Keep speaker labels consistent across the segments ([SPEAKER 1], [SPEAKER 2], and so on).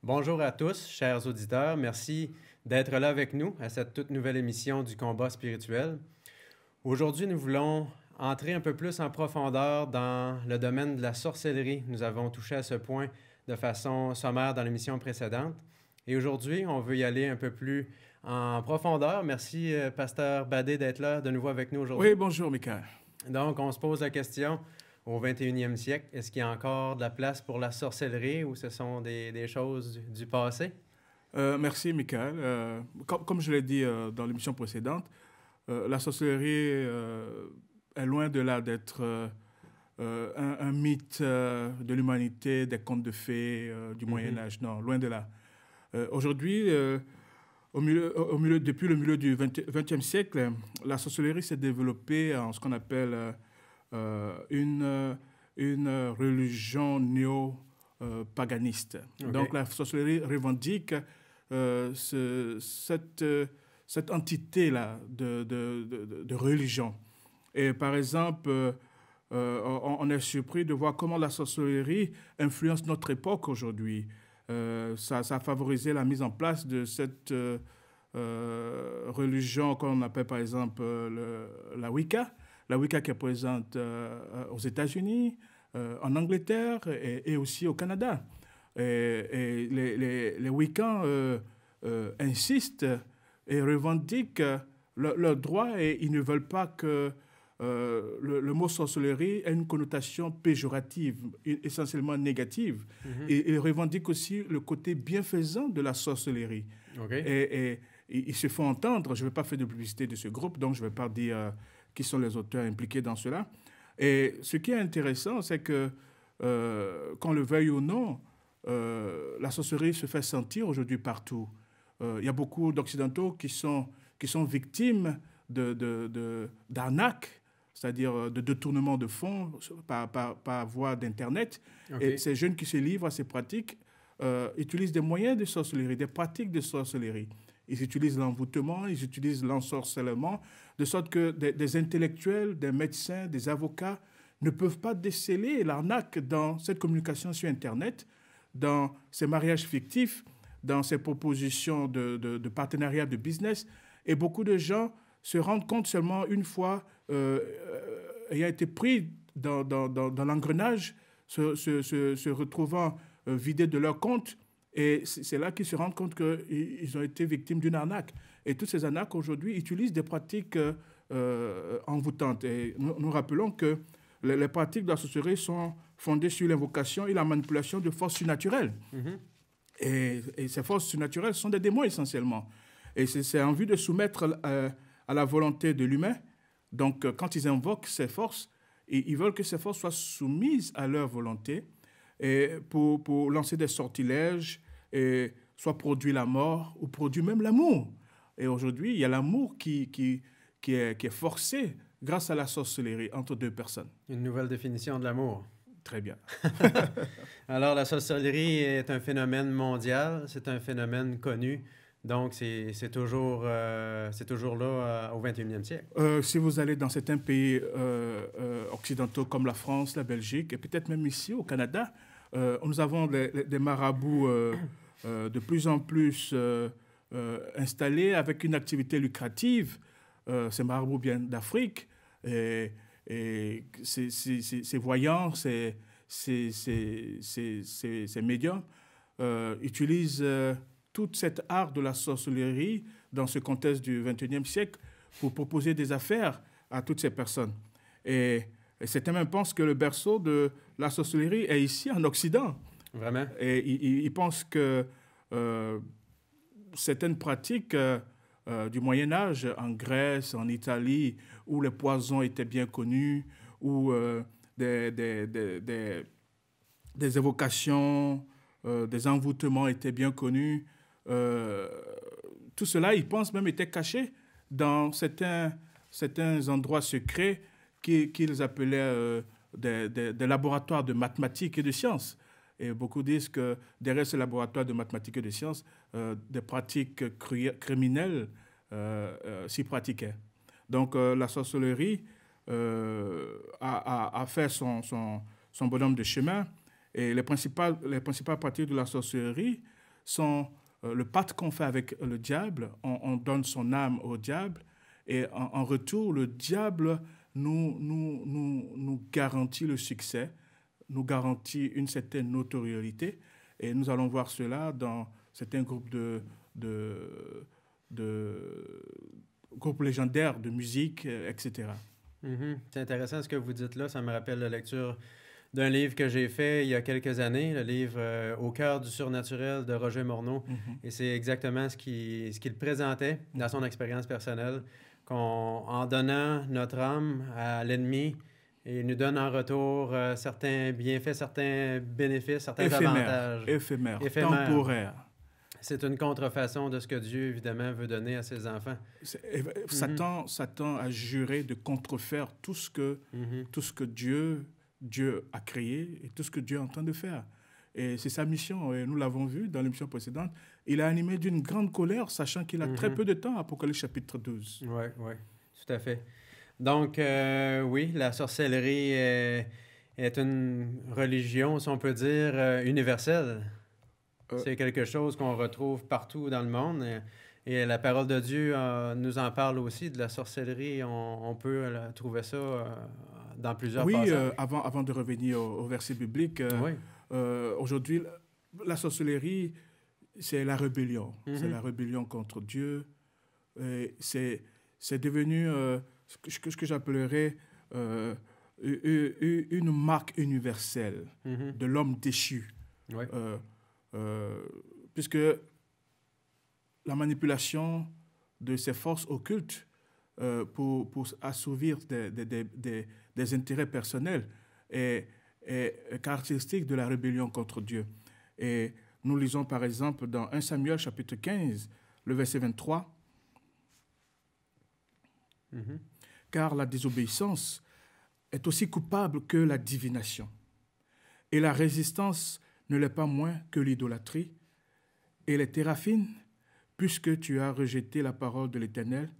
[SPEAKER 1] Bonjour à tous, chers auditeurs. Merci d'être là avec nous à cette toute nouvelle émission du combat spirituel. Aujourd'hui, nous voulons entrer un peu plus en profondeur dans le domaine de la sorcellerie. Nous avons touché à ce point de façon sommaire dans l'émission précédente. Et aujourd'hui, on veut y aller un peu plus en profondeur. Merci, Pasteur Badé, d'être là de nouveau avec nous aujourd'hui.
[SPEAKER 2] Oui, bonjour, Michael.
[SPEAKER 1] Donc, on se pose la question, au 21e siècle, est-ce qu'il y a encore de la place pour la sorcellerie ou ce sont des choses du passé?
[SPEAKER 2] Merci, Michael. Comme je l'ai dit dans l'émission précédente, la sorcellerie est loin de là d'être un mythe de l'humanité, des contes de fées du Moyen Âge. Non, loin de là. Aujourd'hui, depuis le milieu du XXe siècle, la sorcellerie s'est développée en ce qu'on appelle une religion néo-paganiste.
[SPEAKER 1] OK.
[SPEAKER 2] Donc la sorcellerie revendique cette entité-là de religion. Et par exemple, on est surpris de voir comment la sorcellerie influence notre époque aujourd'hui. Ça a favorisé la mise en place de cette religion qu'on appelle par exemple la Wicca. La Wicca qui est présente aux États-Unis, en Angleterre et aussi au Canada. Et les Wiccans insistent et revendiquent leurs droits et ils ne veulent pas que le mot sorcellerie ait une connotation péjorative, essentiellement négative. Et ils revendiquent aussi le côté bienfaisant de la sorcellerie.
[SPEAKER 1] OK.
[SPEAKER 2] Et ils se font entendre. Je ne vais pas faire de publicité de ce groupe, donc je ne vais pas dire qui sont les auteurs impliqués dans cela. Et ce qui est intéressant, c'est que, qu'on le veuille ou non, la sorcellerie se fait sentir aujourd'hui partout. Il y a beaucoup d'Occidentaux qui sont victimes d'arnaques, c'est-à-dire de détournement de fonds par voie d'Internet.
[SPEAKER 1] Okay.
[SPEAKER 2] Et ces jeunes qui se livrent à ces pratiques utilisent des moyens de sorcellerie, des pratiques de sorcellerie. Ils utilisent l'envoûtement, ils utilisent l'ensorcellement, de sorte que des intellectuels, des médecins, des avocats ne peuvent pas déceler l'arnaque dans cette communication sur Internet, dans ces mariages fictifs, dans ces propositions de partenariat de business. Et beaucoup de gens se rendent compte seulement une fois ayant été pris dans l'engrenage, se retrouvant vidés de leur compte. Et c'est là qu'ils se rendent compte qu'ils ont été victimes d'une arnaque. Et toutes ces arnaques, aujourd'hui, utilisent des pratiques envoûtantes. Et nous rappelons que les pratiques de la sorcellerie sont fondées sur l'invocation et la manipulation de forces surnaturelles. Et ces forces surnaturelles sont des démons essentiellement. Et c'est en vue de soumettre à la volonté de l'humain. Donc, quand ils invoquent ces forces, ils veulent que ces forces soient soumises à leur volonté et pour lancer des sortilèges, et soit produit la mort ou produit même l'amour. Et aujourd'hui, il y a l'amour qui est forcé grâce à la sorcellerie entre deux personnes.
[SPEAKER 1] Une nouvelle définition de l'amour.
[SPEAKER 2] Très bien.
[SPEAKER 1] Alors, la sorcellerie est un phénomène mondial, c'est un phénomène connu, donc c'est toujours là au 21e siècle.
[SPEAKER 2] Si vous allez dans certains pays occidentaux comme la France, la Belgique, et peut-être même ici au Canada, nous avons des marabouts de plus en plus installés avec une activité lucrative. Ces marabouts viennent d'Afrique. Et ces voyants, ces médiums utilisent toute cette art de la sorcellerie dans ce contexte du XXIe siècle pour proposer des affaires à toutes ces personnes. Et certains même pensent que le berceau de la sorcellerie est ici en Occident.
[SPEAKER 1] Vraiment?
[SPEAKER 2] Et ils pensent que certaines pratiques du Moyen-Âge, en Grèce, en Italie, où les poisons étaient bien connus, où des évocations, des envoûtements étaient bien connus. Tout cela, ils pensent même, était caché dans certains endroits secrets qu'ils appelaient des laboratoires de mathématiques et de sciences. Et beaucoup disent que derrière ce laboratoire de mathématiques et de sciences, des pratiques criminelles s'y pratiquaient. Donc la sorcellerie a fait son bonhomme de chemin. Et les principales pratiques de la sorcellerie sont le pacte qu'on fait avec le diable. On donne son âme au diable et en retour, le diable nous garantit le succès, nous garantit une certaine notoriété. Et nous allons voir cela dans certains groupes groupes légendaires de musique, etc.
[SPEAKER 1] C'est intéressant ce que vous dites là. Ça me rappelle la lecture d'un livre que j'ai fait il y a quelques années, le livre Au cœur du surnaturel de Roger Morneau. Et c'est exactement ce qu'il présentait dans son expérience personnelle, qu'en donnant notre âme à l'ennemi, il nous donne en retour certains bienfaits, certains bénéfices, certains avantages.
[SPEAKER 2] Éphémères, temporaires.
[SPEAKER 1] C'est une contrefaçon de ce que Dieu, évidemment, veut donner à ses enfants.
[SPEAKER 2] Satan a juré de contrefaire tout ce que Dieu a créé et tout ce que Dieu est en train de faire. Et c'est sa mission, et nous l'avons vu dans l'émission précédente. Il est animé d'une grande colère, sachant qu'il a très peu de temps, Apocalypse chapitre 12.
[SPEAKER 1] Oui, tout à fait. Donc, oui, la sorcellerie est une religion, si on peut dire, universelle. C'est quelque chose qu'on retrouve partout dans le monde. Et la parole de Dieu nous en parle aussi, de la sorcellerie. On peut trouver ça dans plusieurs passages.
[SPEAKER 2] Oui, avant de revenir au verset biblique, aujourd'hui, la sorcellerie, c'est la rébellion. C'est la rébellion contre Dieu. C'est devenu ce que j'appellerais une marque universelle de l'homme déchu.
[SPEAKER 1] Oui.
[SPEAKER 2] Puisque la manipulation de ces forces occultes pour assouvir des intérêts personnels est caractéristique de la rébellion contre Dieu. Et nous lisons par exemple dans 1 Samuel chapitre 15, le verset 23, car la désobéissance est aussi coupable que la divination, et la résistance ne l'est pas moins que l'idolâtrie, et les téraphines, puisque tu as rejeté la parole de l'Éternel,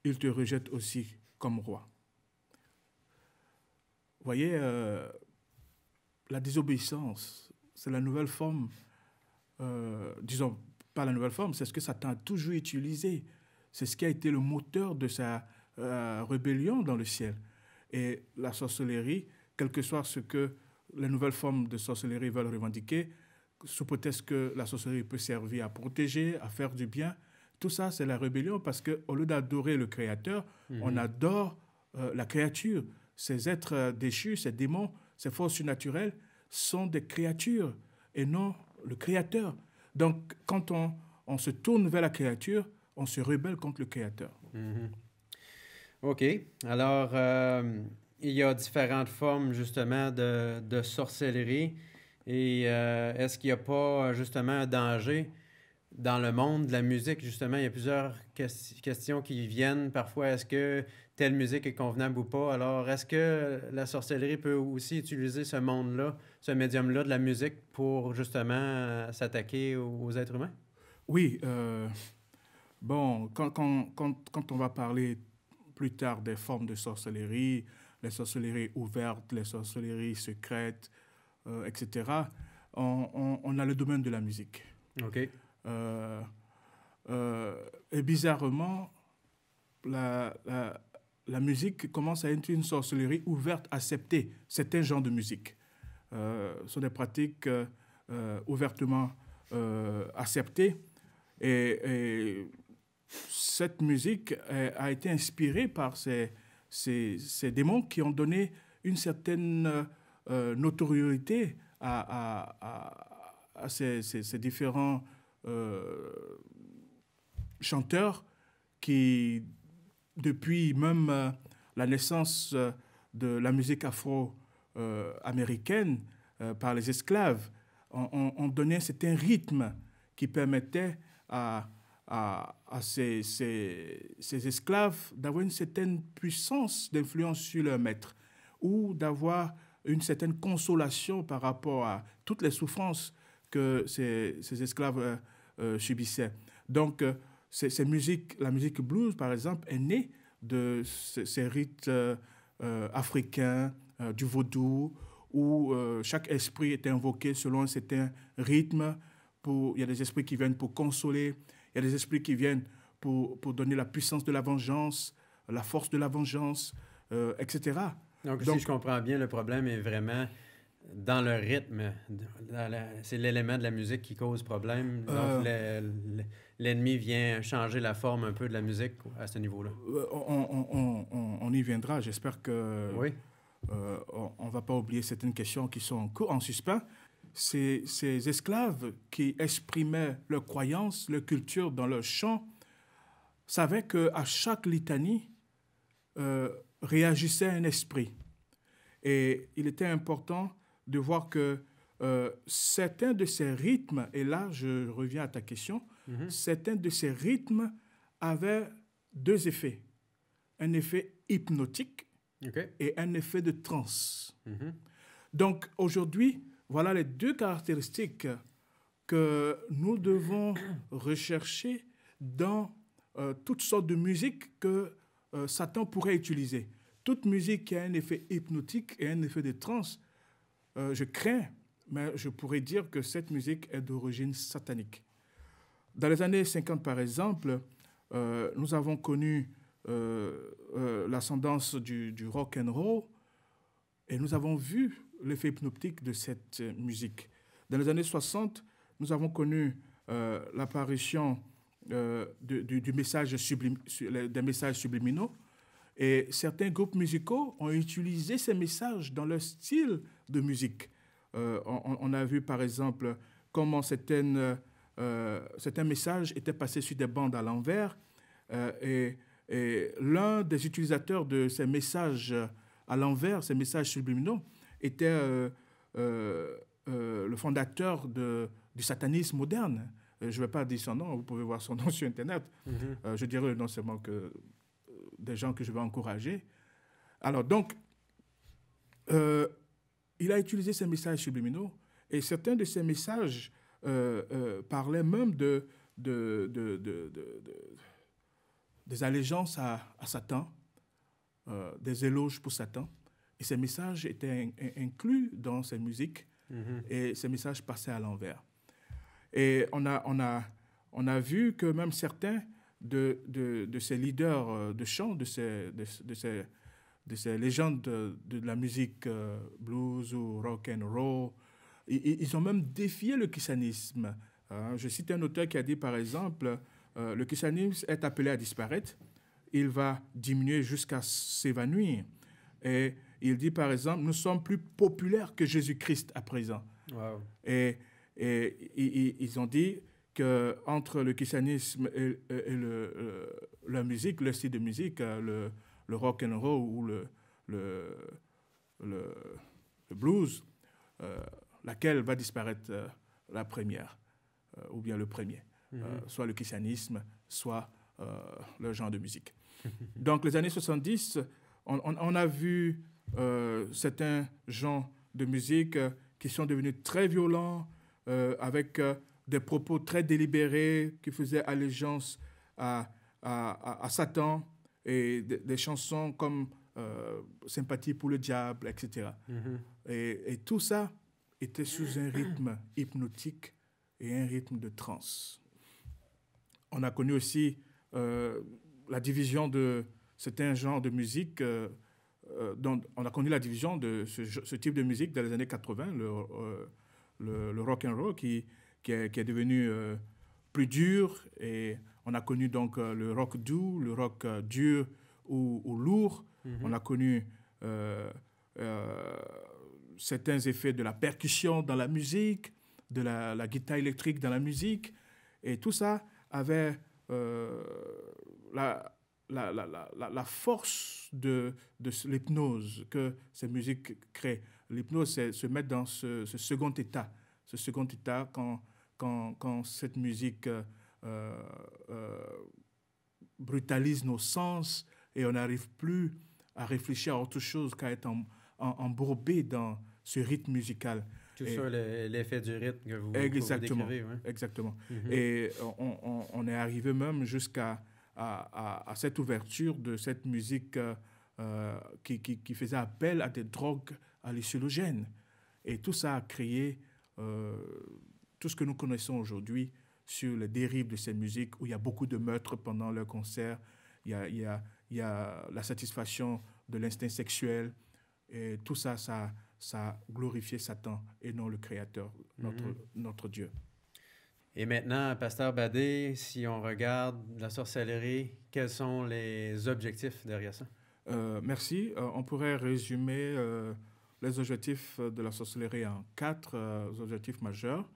[SPEAKER 2] il te rejette aussi comme roi. Vous voyez, la désobéissance, c'est la nouvelle forme, disons, pas la nouvelle forme, c'est ce que Satan a toujours utilisé. C'est ce qui a été le moteur de sa rébellion dans le ciel. Et la sorcellerie, quel que soit ce que les nouvelles formes de sorcellerie veulent revendiquer, sous prétexte que la sorcellerie peut servir à protéger, à faire du bien, tout ça, c'est la rébellion parce qu'au lieu d'adorer le Créateur, on adore la créature. Ces êtres déchus, ces démons, ces forces surnaturelles sont des créatures et non le Créateur. Donc, quand on se tourne vers la créature, on se rebelle contre le Créateur.
[SPEAKER 1] OK. Alors, il y a différentes formes, justement, de sorcellerie. Et est-ce qu'il n'y a pas, justement, un danger dans le monde de la musique? Justement, il y a plusieurs questions qui viennent. Parfois, est-ce que telle musique est convenable ou pas? Alors, est-ce que la sorcellerie peut aussi utiliser ce monde-là, ce médium-là de la musique pour, justement, s'attaquer aux êtres humains?
[SPEAKER 2] Oui. Bon, quand on va parler plus tard des formes de sorcellerie, les sorcelleries ouvertes, les sorcelleries secrètes, etc., on a le domaine de la musique.
[SPEAKER 1] OK.
[SPEAKER 2] Et bizarrement, la musique commence à être une sorcellerie ouverte, acceptée, certains genres de musique. Sont des pratiques ouvertement acceptées. Et cette musique a été inspirée par ces démons qui ont donné une certaine notoriété à ces différents chanteurs qui, depuis même la naissance de la musique afro-américaine par les esclaves, ont donné un certain rythme qui permettait à ces esclaves d'avoir une certaine puissance d'influence sur leur maître ou d'avoir une certaine consolation par rapport à toutes les souffrances que ces esclaves subissaient. Donc, la musique blues, par exemple, est née de ces rites africains, du vaudou, où chaque esprit était invoqué selon un certain rythme il y a des esprits qui viennent pour consoler, il y a des esprits qui viennent pour donner la puissance de la vengeance, la force de la vengeance, etc.
[SPEAKER 1] Donc, si je comprends bien, le problème est vraiment dans le rythme. C'est l'élément de la musique qui cause problème. Donc, l'ennemi vient changer la forme un peu de la musique à ce niveau-là.
[SPEAKER 2] On y viendra. J'espère que
[SPEAKER 1] oui.
[SPEAKER 2] On ne va pas oublier certaines questions qui sont en suspens. Ces esclaves qui exprimaient leurs croyances, leur culture dans leur chant, savaient qu'à chaque litanie réagissait un esprit. Et il était important de voir que certains de ces rythmes, et là je reviens à ta question, certains de ces rythmes avaient deux effets. Un effet hypnotique et un effet de transe. Donc aujourd'hui, voilà les deux caractéristiques que nous devons rechercher dans toutes sortes de musiques que Satan pourrait utiliser. Toute musique qui a un effet hypnotique et un effet de transe, je crains, mais je pourrais dire que cette musique est d'origine satanique. Dans les années 50, par exemple, nous avons connu l'ascendance du rock and roll et nous avons vu l'effet hypnotique de cette musique. Dans les années 60, nous avons connu l'apparition des messages subliminaux. Et certains groupes musicaux ont utilisé ces messages dans leur style de musique. On a vu, par exemple, comment certains messages étaient passés sur des bandes à l'envers. Et l'un des utilisateurs de ces messages à l'envers, ces messages subliminaux, était le fondateur du satanisme moderne. Je ne vais pas dire son nom, vous pouvez voir son nom sur Internet. Je dirais le nom seulement que des gens que je vais encourager. Alors donc, il a utilisé ces messages subliminaux et certains de ces messages parlaient même des allégeances à Satan, des éloges pour Satan. Et ces messages étaient inclus dans ces musiques et ces messages passaient à l'envers. Et on a vu que même certains de ces leaders de chant, de ces légendes de la musique blues ou rock and roll, ils ont même défié le christianisme. Je cite un auteur qui a dit, par exemple, le christianisme est appelé à disparaître, il va diminuer jusqu'à s'évanouir. Et il dit, par exemple, nous sommes plus populaires que Jésus-Christ à présent.
[SPEAKER 1] Wow.
[SPEAKER 2] Et ils ont dit qu'entre le christianisme et la musique, le style de musique, le rock and roll ou le blues, laquelle va disparaître la première, ou bien le premier, soit le christianisme, soit le genre de musique. Donc, les années 70, on a vu certains genres de musique qui sont devenus très violents, avec des propos très délibérés qui faisaient allégeance à Satan et des chansons comme Sympathie pour le diable, etc. Et tout ça était sous un rythme hypnotique et un rythme de transe. On a connu aussi la division de certains genres de musique. On a connu la division de ce type de musique dans les années 80, le rock and roll qui est devenu plus dur, et on a connu donc le rock doux, le rock dur ou lourd. On a connu certains effets de la percussion dans la musique, de la guitare électrique dans la musique, et tout ça avait la force de l'hypnose que ces musiques créent. L'hypnose, c'est se mettre dans ce second état quand cette musique brutalise nos sens et on n'arrive plus à réfléchir à autre chose qu'à être embourbé dans ce rythme musical.
[SPEAKER 1] Tout ça, l'effet du rythme que vous décrivez. Ouais.
[SPEAKER 2] Exactement. Et on est arrivé même jusqu'à cette ouverture de cette musique qui faisait appel à des drogues hallucinogènes. Et tout ça a créé tout ce que nous connaissons aujourd'hui sur les dérives de ces musiques, où il y a beaucoup de meurtres pendant leur concert, il y a la satisfaction de l'instinct sexuel, et tout ça, ça a glorifié Satan et non le Créateur, notre Dieu.
[SPEAKER 1] Et maintenant, Pasteur Badé, si on regarde la sorcellerie, quels sont les objectifs derrière ça?
[SPEAKER 2] Merci. On pourrait résumer les objectifs de la sorcellerie en 4 objectifs majeurs.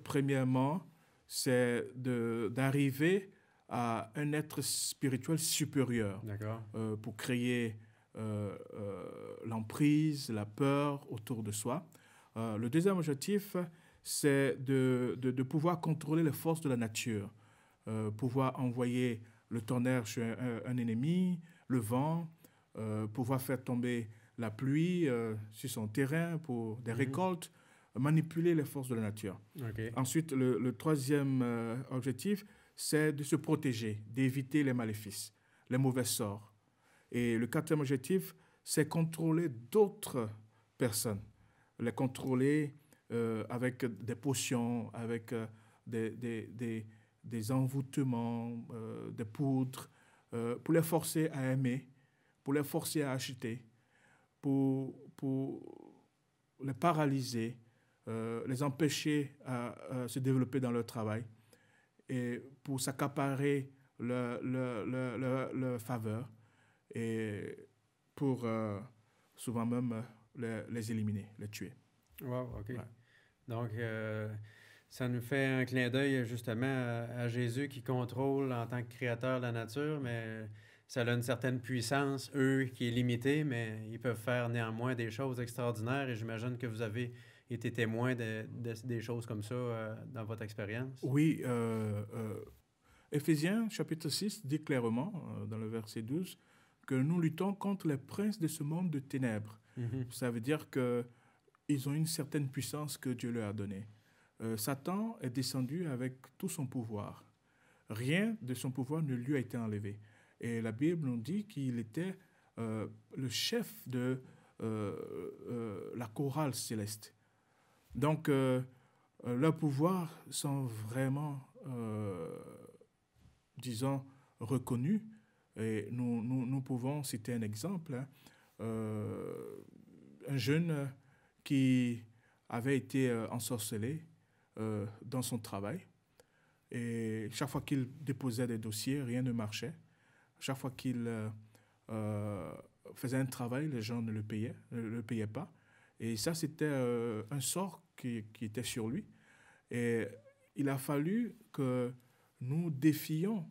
[SPEAKER 2] Premièrement, c'est d'arriver à un être spirituel supérieur pour créer l'emprise, la peur autour de soi. Le deuxième objectif, c'est de pouvoir contrôler les forces de la nature, pouvoir envoyer le tonnerre sur un ennemi, le vent, pouvoir faire tomber la pluie sur son terrain pour des récoltes, manipuler les forces de la nature. Ensuite, le troisième objectif, c'est de se protéger, d'éviter les maléfices, les mauvais sorts. Et le quatrième objectif, c'est contrôler d'autres personnes, les contrôler avec des potions, avec des envoûtements, des poudres, pour les forcer à aimer, pour les forcer à acheter, pour les paralyser, les empêcher à se développer dans leur travail et pour s'accaparer leur faveur et pour souvent même les éliminer, les tuer.
[SPEAKER 1] Wow, OK.
[SPEAKER 2] Ouais.
[SPEAKER 1] Donc, ça nous fait un clin d'œil justement à Jésus qui contrôle en tant que créateur la nature, mais ça a une certaine puissance, eux, qui est limitée, mais ils peuvent faire néanmoins des choses extraordinaires et j'imagine que vous avez été témoin des choses comme ça dans votre expérience.
[SPEAKER 2] Oui, Éphésiens chapitre 6 dit clairement, dans le verset 12, que nous luttons contre les princes de ce monde de ténèbres. Ça veut dire qu'ils ont une certaine puissance que Dieu leur a donnée. Satan est descendu avec tout son pouvoir. Rien de son pouvoir ne lui a été enlevé. Et la Bible nous dit qu'il était le chef de la chorale céleste. Donc, leurs pouvoirs sont vraiment, disons, reconnus. Et nous pouvons citer un exemple. Un jeune qui avait été ensorcelé dans son travail. Et chaque fois qu'il déposait des dossiers, rien ne marchait. Chaque fois qu'il faisait un travail, les gens ne le payaient pas. Et ça, c'était un sort qui était sur lui. Et il a fallu que nous défions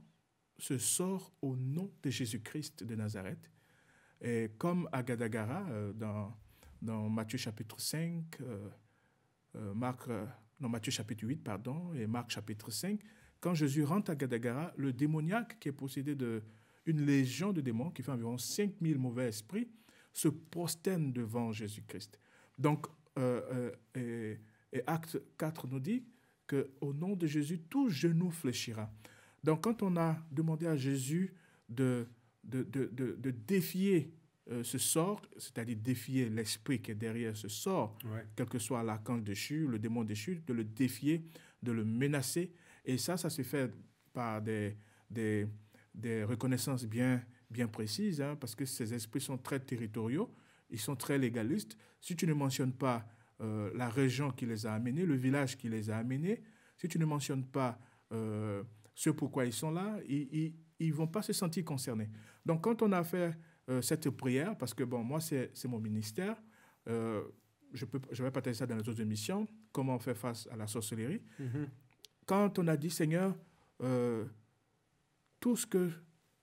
[SPEAKER 2] ce sort au nom de Jésus-Christ de Nazareth. Et comme à Gadagara, dans Matthieu chapitre 5, Matthieu chapitre 8, pardon, et Marc chapitre 5, quand Jésus rentre à Gadagara, le démoniaque qui est possédé d'une légion de démons, qui fait environ 5000 mauvais esprits, se prosterne devant Jésus-Christ. Donc, et Acte 4 nous dit qu'au nom de Jésus, tout genou fléchira. Donc, quand on a demandé à Jésus de défier ce sort, c'est-à-dire défier l'esprit qui est derrière ce sort, quel que soit l'archange déchu, le démon déchu, de le défier, de le menacer. Et ça se fait par des reconnaissances bien précises, parce que ces esprits sont très territoriaux, ils sont très légalistes. Si tu ne mentionnes pas la région qui les a amenés, le village qui les a amenés, si tu ne mentionnes pas ce pourquoi ils sont là, ils ne vont pas se sentir concernés. Donc, quand on a fait cette prière, parce que, bon, moi, c'est mon ministère, je vais partager ça dans les autres émissions, comment on fait face à la sorcellerie. Quand on a dit, Seigneur, tout ce que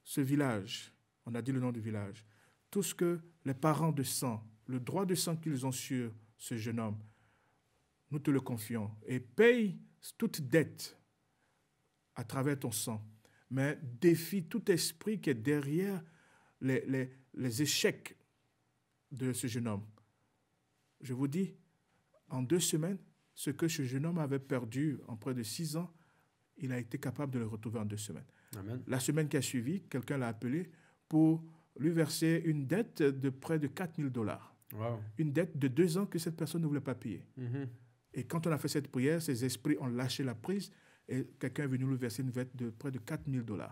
[SPEAKER 2] ce village, on a dit le nom du village, tout ce que les parents de sang, le droit de sang qu'ils ont sur ce jeune homme, nous te le confions et paye toute dette à travers ton sang, mais défie tout esprit qui est derrière les échecs de ce jeune homme. Je vous dis, en 2 semaines, ce que ce jeune homme avait perdu en près de 6 ans, il a été capable de le retrouver en 2 semaines.
[SPEAKER 1] Amen.
[SPEAKER 2] La semaine qui a suivi, quelqu'un l'a appelé pour lui verser une dette de près de $4000.
[SPEAKER 1] Wow.
[SPEAKER 2] Une dette de 2 ans que cette personne ne voulait pas payer. Et quand on a fait cette prière, ces esprits ont lâché la prise et quelqu'un est venu lui verser une veste de près de 4 000 $.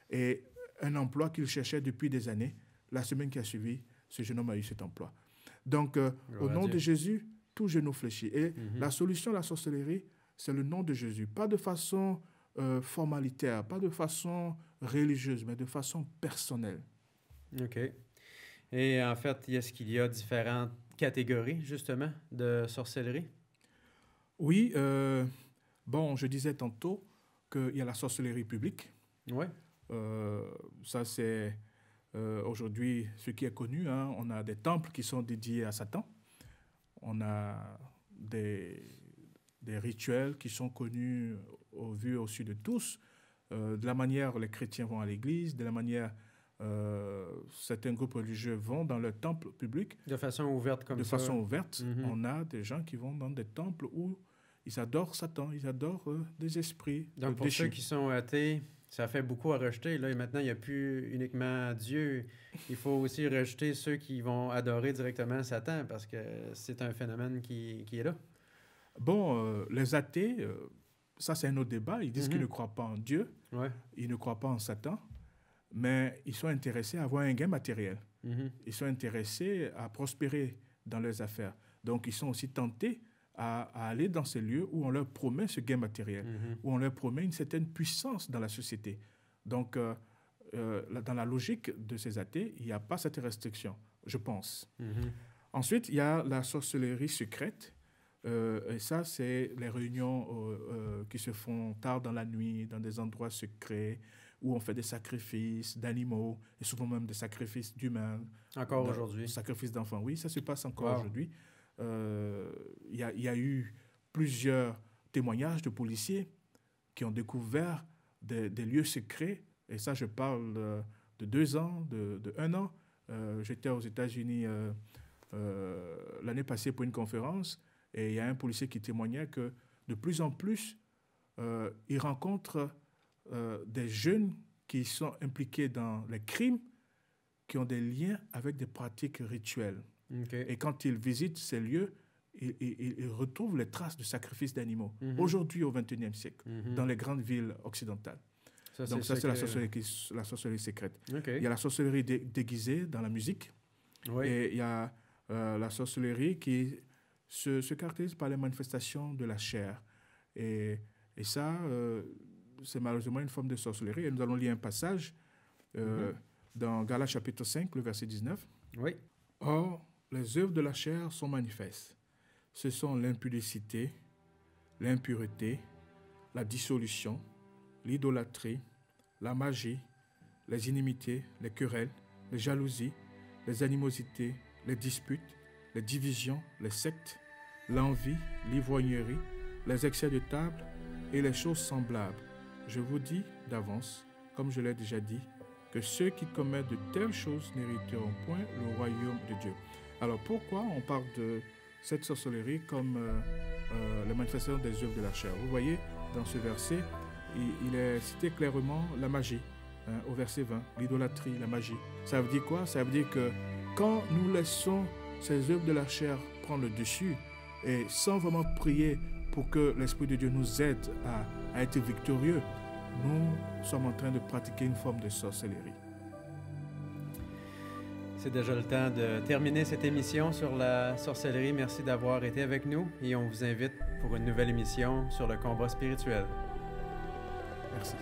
[SPEAKER 2] Et un emploi qu'il cherchait depuis des années, la semaine qui a suivi, ce jeune homme a eu cet emploi. Donc, au nom de Jésus, tout genou fléchit. Et la solution à la sorcellerie, c'est le nom de Jésus. Pas de façon formalitaire, pas de façon religieuse, mais de façon personnelle.
[SPEAKER 1] OK. Et en fait, est-ce qu'il y a différentes catégories, justement, de sorcellerie?
[SPEAKER 2] Oui. Bon, je disais tantôt qu'il y a la sorcellerie publique.
[SPEAKER 1] Oui.
[SPEAKER 2] Ça, c'est aujourd'hui ce qui est connu. Hein. On a des temples qui sont dédiés à Satan. On a des rituels qui sont connus au vu et au su de tous. De la manière les chrétiens vont à l'église, de la manière certains groupes religieux vont dans leur temple public.
[SPEAKER 1] De façon ouverte comme ça.
[SPEAKER 2] De façon ouverte. On a des gens qui vont dans des temples où ils adorent Satan, ils adorent des esprits.
[SPEAKER 1] Donc pour ceux qui sont athées, ça fait beaucoup à rejeter. Là, et maintenant, il n'y a plus uniquement Dieu. Il faut aussi rejeter ceux qui vont adorer directement Satan parce que c'est un phénomène qui est là.
[SPEAKER 2] Bon, les athées, ça c'est un autre débat. Ils disent qu'ils ne croient pas en Dieu, ils ne croient pas en Satan, mais ils sont intéressés à avoir un gain matériel. Ils sont intéressés à prospérer dans leurs affaires. Donc, ils sont aussi tentés à aller dans ces lieux où on leur promet ce gain matériel, où on leur promet une certaine puissance dans la société. Donc, dans la logique de ces athées, il n'y a pas cette restriction, je pense. Ensuite, il y a la sorcellerie secrète. Et ça, c'est les réunions qui se font tard dans la nuit, dans des endroits secrets, où on fait des sacrifices d'animaux, et souvent même des sacrifices d'humains.
[SPEAKER 1] Encore aujourd'hui.
[SPEAKER 2] Sacrifices d'enfants, oui, ça se passe encore aujourd'hui. Il y a eu plusieurs témoignages de policiers qui ont découvert des lieux secrets, et ça, je parle de 2 ans, de 1 an. J'étais aux États-Unis l'année passée pour une conférence, et il y a un policier qui témoignait que de plus en plus, il rencontre des jeunes qui sont impliqués dans les crimes, qui ont des liens avec des pratiques rituelles.
[SPEAKER 1] Okay.
[SPEAKER 2] Et quand ils visitent ces lieux, ils retrouvent les traces de sacrifices d'animaux. Aujourd'hui, au XXIe siècle, dans les grandes villes occidentales. Donc ça, c'est la sorcellerie secrète.
[SPEAKER 1] Okay.
[SPEAKER 2] Il y a la sorcellerie déguisée dans la musique.
[SPEAKER 1] Oui.
[SPEAKER 2] Et il y a la sorcellerie qui se caractérise par les manifestations de la chair. Et ça, c'est malheureusement une forme de sorcellerie. Et nous allons lire un passage dans Galates chapitre 5, le verset 19.
[SPEAKER 1] Oui.
[SPEAKER 2] Or, les œuvres de la chair sont manifestes. Ce sont l'impudicité, l'impureté, la dissolution, l'idolâtrie, la magie, les inimités, les querelles, les jalousies, les animosités, les disputes, les divisions, les sectes, l'envie, l'ivrognerie, les excès de table et les choses semblables. Je vous dis d'avance, comme je l'ai déjà dit, que ceux qui commettent de telles choses n'hériteront point le royaume de Dieu. Alors pourquoi on parle de cette sorcellerie comme la manifestation des œuvres de la chair? Vous voyez, dans ce verset, il est cité clairement la magie, au verset 20, l'idolâtrie, la magie. Ça veut dire quoi? Ça veut dire que quand nous laissons ces œuvres de la chair prendre le dessus, et sans vraiment prier pour que l'Esprit de Dieu nous aide à être victorieux, nous sommes en train de pratiquer une forme de sorcellerie.
[SPEAKER 1] C'est déjà le temps de terminer cette émission sur la sorcellerie. Merci d'avoir été avec nous et on vous invite pour une nouvelle émission sur le combat spirituel.
[SPEAKER 2] Merci.